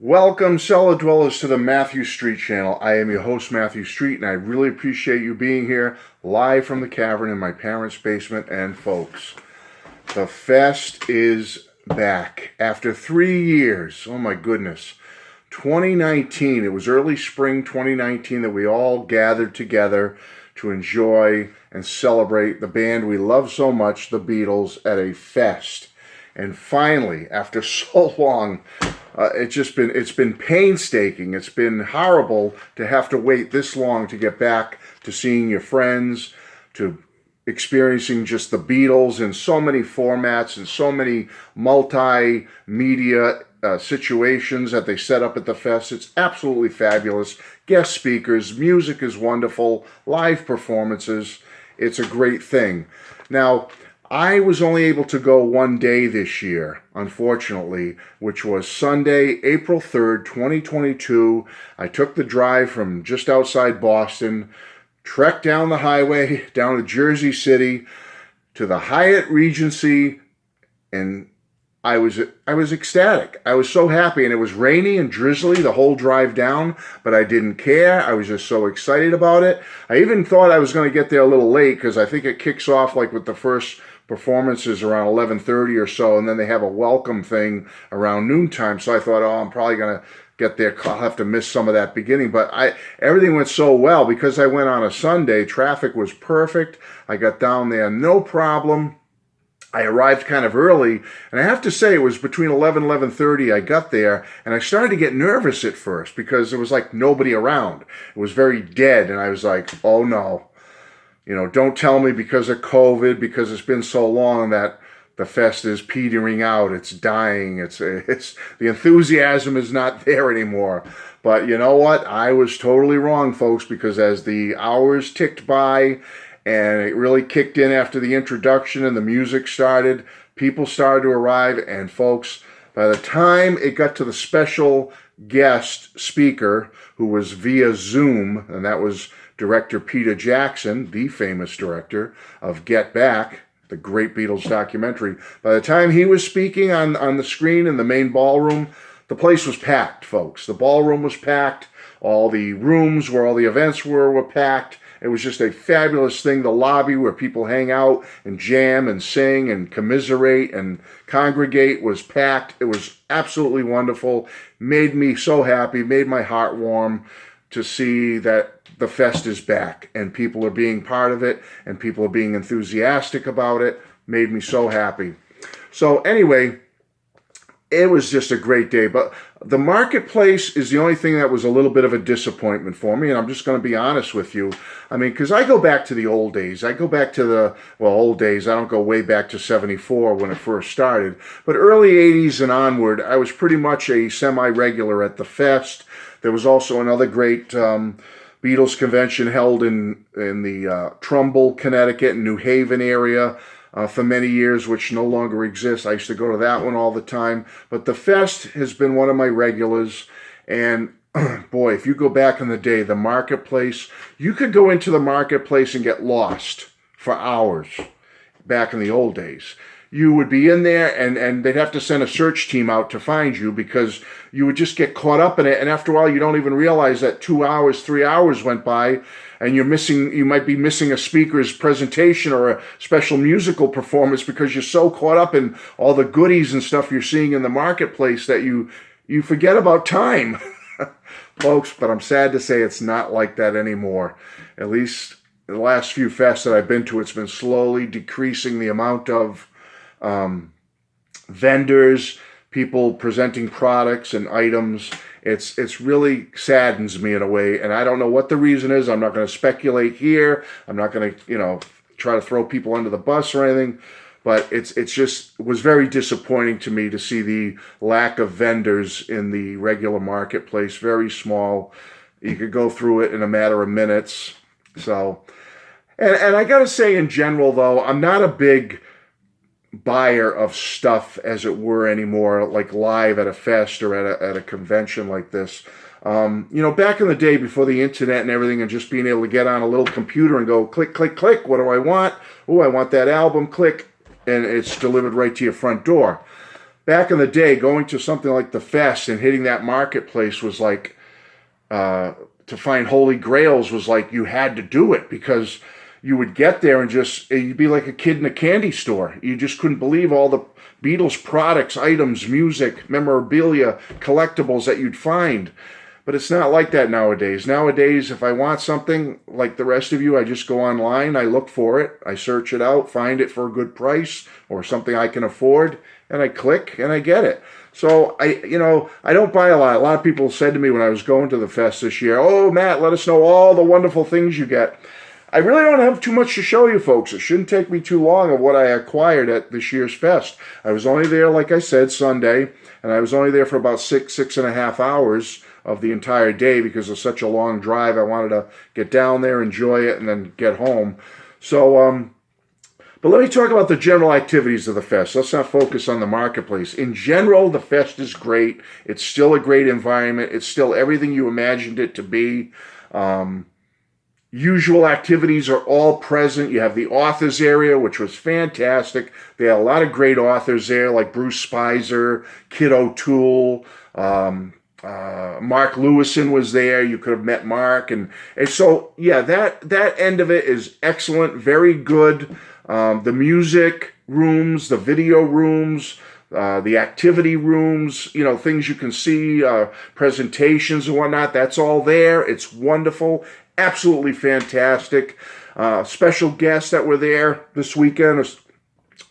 Welcome, cellar dwellers, to the Matthew Street channel. I am your host, Matthew Street, and I really appreciate you being here live from the cavern in my parents' basement. And folks, the fest is back after 3 years. Oh my goodness. 2019, it was early spring 2019 that we all gathered together to enjoy and celebrate the band we love so much, the Beatles, at a fest. And finally, after so long, it's been painstaking. It's been horrible to have to wait this long to get back to seeing your friends, to experiencing just the Beatles in so many formats and so many multimedia situations that they set up at the fest. It's absolutely fabulous. Guest speakers, music is wonderful, live performances. It's a great thing. Now, I was only able to go one day this year, unfortunately, which was Sunday, April 3rd, 2022. I took the drive from just outside Boston, trekked down the highway, down to Jersey City, to the Hyatt Regency, and I was ecstatic. I was so happy, and it was rainy and drizzly the whole drive down, but I didn't care. I was just so excited about it. I even thought I was going to get there a little late because I think it kicks off like with the first performances around 11:30 or so, and then they have a welcome thing around noontime. So I thought, oh, I'm probably going to get there. I'll have to miss some of that beginning. But everything went so well because I went on a Sunday. Traffic was perfect. I got down there, no problem. I arrived kind of early, and I have to say it was between 11 and 11:30 I got there, and I started to get nervous at first because there was like nobody around. It was very dead, and I was like, oh no. Don't tell me because of COVID, because it's been so long that the fest is petering out, it's dying, it's the enthusiasm is not there anymore. But you know what? I was totally wrong, folks, because as the hours ticked by, and it really kicked in after the introduction and the music started. People started to arrive, and folks, by the time it got to the special guest speaker, who was via Zoom, and that was director Peter Jackson, the famous director of Get Back, the great Beatles documentary. By the time he was speaking on the screen in the main ballroom, the place was packed, folks. The ballroom was packed. All the rooms where all the events were packed. It was just a fabulous thing. The lobby where people hang out and jam and sing and commiserate and congregate was packed. It was absolutely wonderful. Made me so happy, made my heart warm to see that the fest is back and people are being part of it and people are being enthusiastic about it. Made me so happy. So anyway, it was just a great day. But the marketplace is the only thing that was a little bit of a disappointment for me. And I'm just going to be honest with you. I mean, because I go back to the old days. I go back to old days. I don't go way back to 74 when it first started. But early 80s and onward, I was pretty much a semi-regular at the fest. There was also another great Beatles convention held in the Trumbull, Connecticut, and New Haven area. For many years, which no longer exists. I used to go to that one all the time. But the fest has been one of my regulars. And boy, if you go back in the day, the marketplace, you could go into the marketplace and get lost for hours back in the old days. You would be in there and they'd have to send a search team out to find you because you would just get caught up in it. And after a while, you don't even realize that 2 hours, 3 hours went by and you might be missing a speaker's presentation or a special musical performance because you're so caught up in all the goodies and stuff you're seeing in the marketplace that you forget about time. Folks, but I'm sad to say it's not like that anymore. At least the last few fests that I've been to, it's been slowly decreasing the amount of vendors, people presenting products and items. It's really saddens me in a way, and I don't know what the reason is. I'm not going to speculate here. I'm not going to, try to throw people under the bus or anything, but it was very disappointing to me to see the lack of vendors in the regular marketplace. Very small. You could go through it in a matter of minutes. So, and I got to say in general, though, I'm not a big buyer of stuff, as it were, anymore, like live at a fest or at a convention like this. Back in the day before the internet and everything and just being able to get on a little computer and go click, click, click, what do I want? Oh, I want that album, click, and it's delivered right to your front door. back in the day, going to something like the Fest and hitting that marketplace was like, to find holy grails was like you had to do it, because you would get there and just, you'd be like a kid in a candy store. You just couldn't believe all the Beatles products, items, music, memorabilia, collectibles that you'd find. But it's not like that nowadays. Nowadays, if I want something like the rest of you, I just go online, I look for it, I search it out, find it for a good price or something I can afford, and I click and I get it. So I don't buy a lot. A lot of people said to me when I was going to the fest this year, "Oh, Matt, let us know all the wonderful things you get." I really don't have too much to show you folks. It shouldn't take me too long of what I acquired at this year's fest. I was only there, like I said, Sunday, and I was only there for about 6.5 hours of the entire day because of such a long drive. I wanted to get down there, enjoy it, and then get home. So, but let me talk about the general activities of the fest. Let's not focus on the marketplace. In general, the fest is great. It's still a great environment. It's still everything you imagined it to be. Usual activities are all present. You have the authors area, which was fantastic. They had a lot of great authors there, like Bruce Spicer, Kid O'Toole, Mark Lewison was there. You could have met Mark. And so, yeah, that end of it is excellent, very good. The music rooms, the video rooms, the activity rooms, things you can see, presentations and whatnot, that's all there. It's wonderful. Absolutely fantastic. Special guests that were there this weekend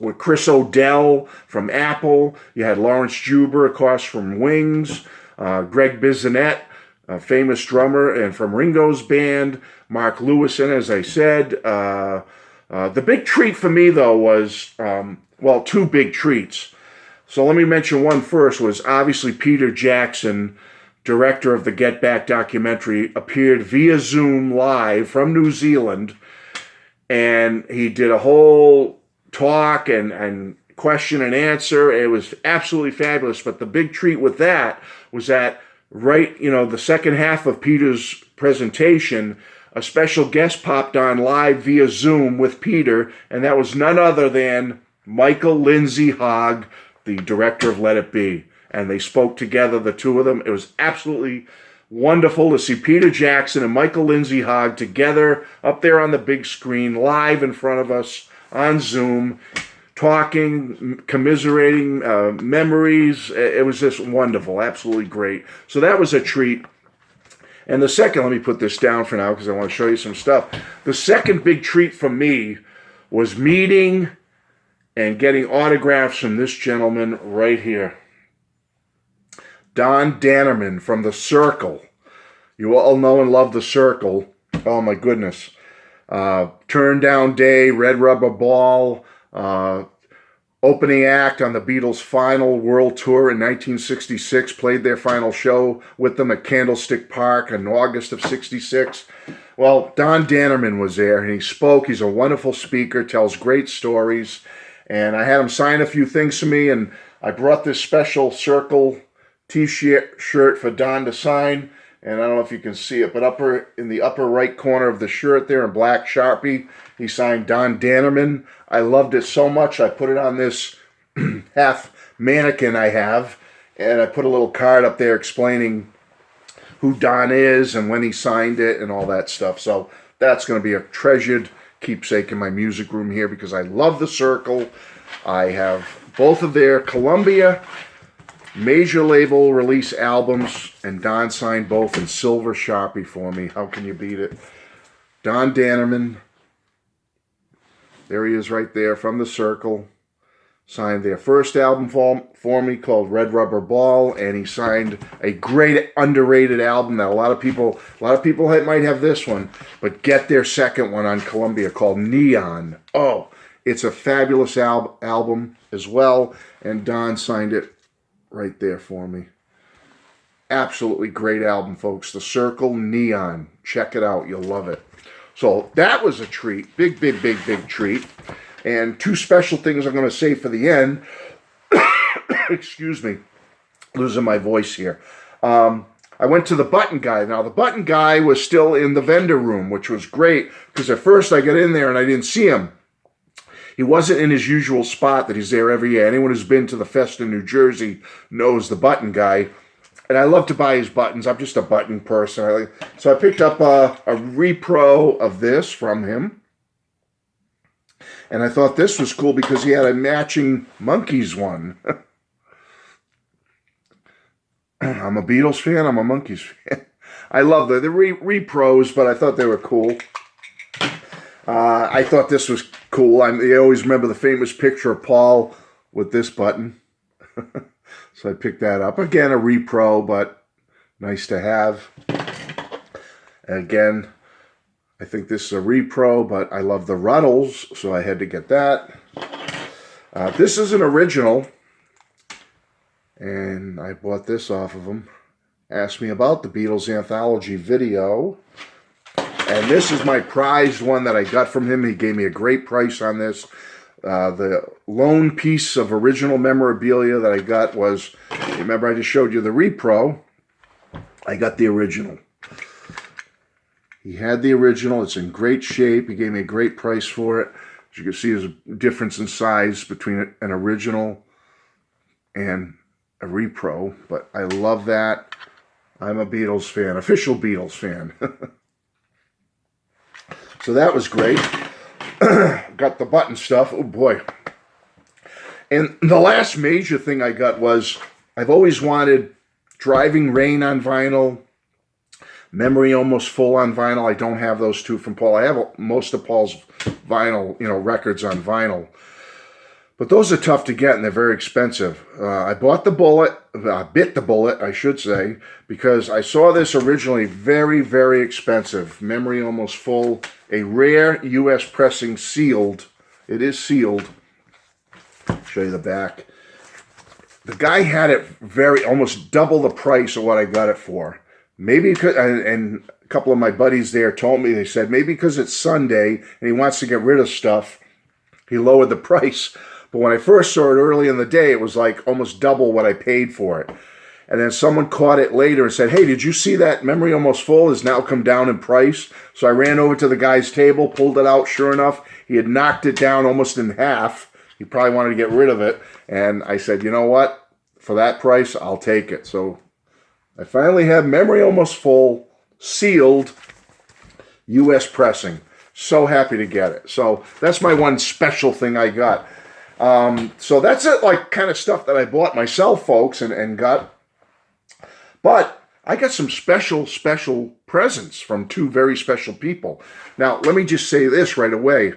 were Chris O'Dell from Apple. You had Lawrence Juber, of course, from Wings. Greg Bisonet, a famous drummer, and from Ringo's band. Mark Lewison, as I said. The big treat for me, though, was, two big treats. So let me mention one first, was obviously Peter Jackson, director of the Get Back documentary, appeared via Zoom live from New Zealand, and he did a whole talk and question and answer. It was absolutely fabulous, but the big treat with that was that the second half of Peter's presentation, a special guest popped on live via Zoom with Peter, and that was none other than Michael Lindsay Hogg, the director of Let It Be. And they spoke together, the two of them. It was absolutely wonderful to see Peter Jackson and Michael Lindsay Hogg together up there on the big screen, live in front of us on Zoom, talking, commiserating memories. It was just wonderful, absolutely great. So that was a treat. And the second, let me put this down for now because I want to show you some stuff. The second big treat for me was meeting and getting autographs from this gentleman right here. Don Dannerman from The Circle. You all know and love The Circle. Oh my goodness. Turn Down Day, Red Rubber Ball, opening act on the Beatles' final world tour in 1966, played their final show with them at Candlestick Park in August of 66. Well, Don Dannerman was there, and he spoke. He's a wonderful speaker, tells great stories, and I had him sign a few things for me, and I brought this special Circle T-shirt for Don to sign, and I don't know if you can see it, but in the upper right corner of the shirt there in black Sharpie, he signed Don Dannerman. I loved it so much, I put it on this half mannequin I have, and I put a little card up there explaining who Don is and when he signed it and all that stuff. So that's going to be a treasured keepsake in my music room here because I love The Circle. I have both of their Columbia major label release albums, and Don signed both in silver Sharpie for me. How can you beat it? Don Dannerman. There he is right there from The Circle. Signed their first album for me called Red Rubber Ball, and he signed a great underrated album that a lot of people might have this one, but get their second one on Columbia called Neon. Oh, it's a fabulous album as well, and Don signed it right there for me. Absolutely great album, folks. The Circle, Neon. Check it out. You'll love it. So that was a treat. Big treat. And two special things I'm going to say for the end. Excuse me. Losing my voice here. I went to the Button Guy. Now, the Button Guy was still in the vendor room, which was great because at first I got in there and I didn't see him. He wasn't in his usual spot that he's there every year. Anyone who's been to the Fest in New Jersey knows the button guy. And I love to buy his buttons. I'm just a button person. So I picked up a repro of this from him. And I thought this was cool because he had a matching Monkees one. I'm a Beatles fan. I'm a Monkees fan. I love the repros, but I thought they were cool. I thought this was cool. I always remember the famous picture of Paul with this button. So I picked that up. Again, a repro, but nice to have. Again, I think this is a repro, but I love the Ruddles, so I had to get that. This is an original, and I bought this off of him. Asked me about the Beatles anthology video. And this is my prized one that I got from him. He gave me a great price on this. The lone piece of original memorabilia that I got was, remember I just showed you the repro. I got the original. He had the original. It's in great shape. He gave me a great price for it. As you can see, there's a difference in size between an original and a repro. But I love that. I'm a Beatles fan, official Beatles fan. So that was great. Got the button stuff. Oh boy. And the last major thing I got was, I've always wanted Driving Rain on vinyl, Memory Almost Full on vinyl. I don't have those two from Paul. I have most of Paul's vinyl, records on vinyl. But those are tough to get and they're very expensive. I bought the bullet, bit the bullet, I should say, because I saw this originally very, very expensive. Memory Almost Full, a rare U.S. pressing, sealed. It is sealed. I'll show you the back. The guy had it almost double the price of what I got it for. Maybe because, and a couple of my buddies there told me, they said, maybe because it's Sunday and he wants to get rid of stuff, he lowered the price. But when I first saw it early in the day, it was like almost double what I paid for it. And then someone caught it later and said, hey, did you see that Memory Almost Full has now come down in price? So I ran over to the guy's table, pulled it out. Sure enough, he had knocked it down almost in half. He probably wanted to get rid of it. And I said, you know what? For that price, I'll take it. So I finally have Memory Almost Full, sealed, U.S. pressing. So happy to get it. So that's my one special thing I got. So that's it, like kind of stuff that I bought myself, folks, and got. But I got some special presents from two very special people. Now, let me just say this right away.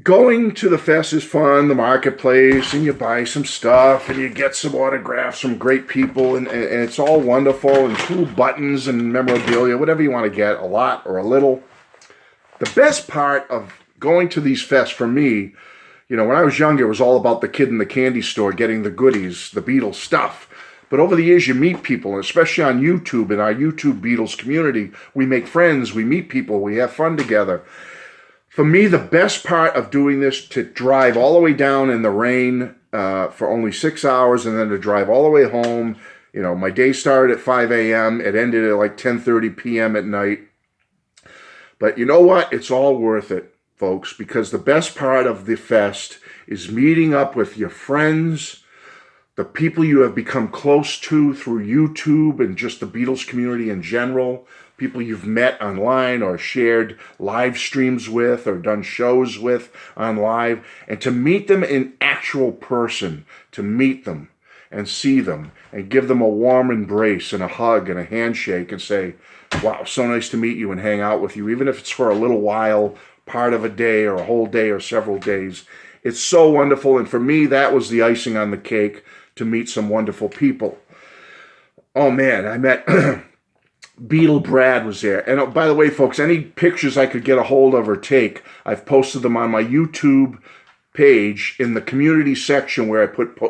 Going to the fest is fun, the marketplace, and you buy some stuff, and you get some autographs from great people, and it's all wonderful, and cool buttons and memorabilia, whatever you want to get, a lot or a little. The best part of going to these fests for me, when I was younger, it was all about the kid in the candy store getting the goodies, the Beatles stuff. But over the years, you meet people, and especially on YouTube, in our YouTube Beatles community, we make friends, we meet people, we have fun together. For me, the best part of doing this, to drive all the way down in the rain for only 6 hours, and then to drive all the way home. My day started at 5 a.m., it ended at like 10:30 p.m. at night. But you know what? It's all worth it, folks, because the best part of the fest is meeting up with your friends, the people you have become close to through YouTube and just the Beatles community in general, people you've met online or shared live streams with or done shows with on live, and to meet them in actual person, to meet them and see them and give them a warm embrace and a hug and a handshake and say, wow, so nice to meet you and hang out with you, even if it's for a little while, part of a day or a whole day or several days. It's so wonderful, and for me, that was the icing on the cake, to meet some wonderful people. Oh man, I met Beatle Brad was there. And by the way, folks, any pictures I could get a hold of or take, I've posted them on my YouTube page in the community section where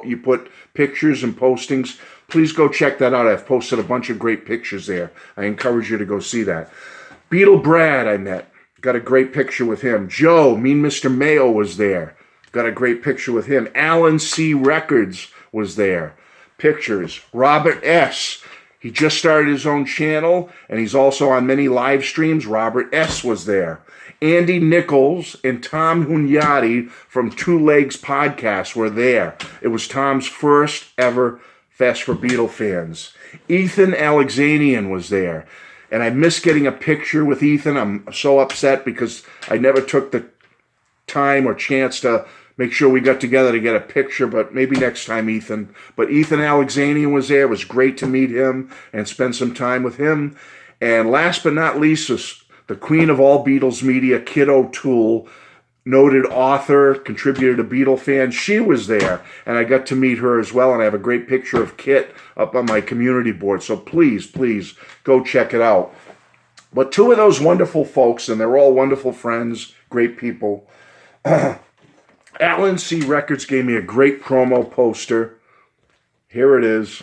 you put pictures and postings. Please go check that out. I've posted a bunch of great pictures there. I encourage you to go see that. Beatle Brad I met. Got a great picture with him. Joe, Mean Mr. Mayo, was there. Got a great picture with him. Alan C. Records was there. Pictures. Robert S. He just started his own channel, and he's also on many live streams. Robert S. was there. Andy Nichols and Tom Hunyadi from Two Legs Podcast were there. It was Tom's first ever Fest for Beatle fans. Ethan Alexanian was there. And I missed getting a picture with Ethan. I'm so upset because I never took the time or chance to make sure we got together to get a picture, but maybe next time, Ethan. But Ethan Alexanian was there. It was great to meet him and spend some time with him. And last but not least was the queen of all Beatles media, Kit O'Toole, noted author, contributor to Beatle fans. She was there, and I got to meet her as well, and I have a great picture of Kit up on my community board. So please, please go check it out. But two of those wonderful folks, and they're all wonderful friends, great people. Allen C. Records gave me a great promo poster. Here it is.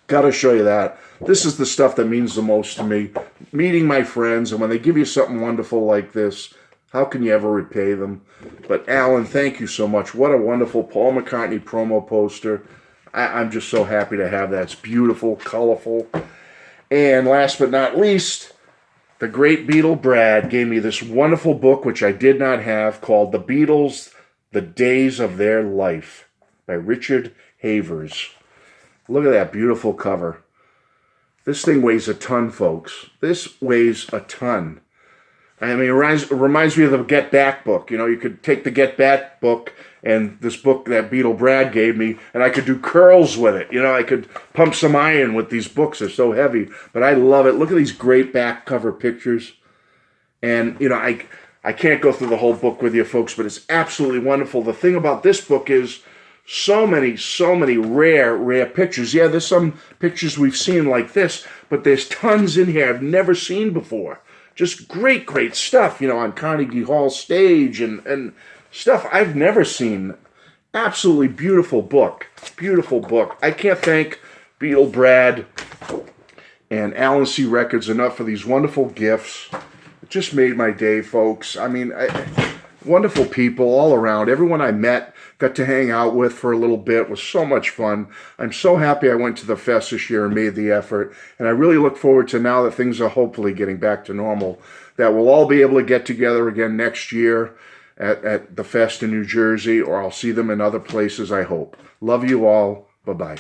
Got to show you that. This is the stuff that means the most to me. Meeting my friends, and when they give you something wonderful like this, how can you ever repay them? But Alan, thank you so much. What a wonderful Paul McCartney promo poster. I'm just so happy to have that. It's beautiful, colorful. And last but not least, the great Beatle Brad gave me this wonderful book, which I did not have, called The Beatles, The Days of Their Life by Richard Havers. Look at that beautiful cover. This thing weighs a ton, folks. This weighs a ton. I mean, it reminds me of the Get Back book. You know, you could take the Get Back book and this book that Beatle Brad gave me, and I could do curls with it. You know, I could pump some iron with these books. They're so heavy, but I love it. Look at these great back cover pictures. And, you know, I can't go through the whole book with you folks, but it's absolutely wonderful. The thing about this book is so many rare pictures. Yeah, there's some pictures we've seen like this, but there's tons in here I've never seen before. Just great stuff, you know, on Carnegie Hall stage and stuff I've never seen. Absolutely beautiful book. Beautiful book. I can't thank Beatle Brad and Allen C. Records enough for these wonderful gifts. It just made my day, folks. I mean, wonderful people all around. Everyone I met, got to hang out with for a little bit. It was so much fun. I'm so happy I went to the fest this year and made the effort. And I really look forward to, now that things are hopefully getting back to normal, that we'll all be able to get together again next year at the fest in New Jersey, or I'll see them in other places, I hope. Love you all. Bye-bye.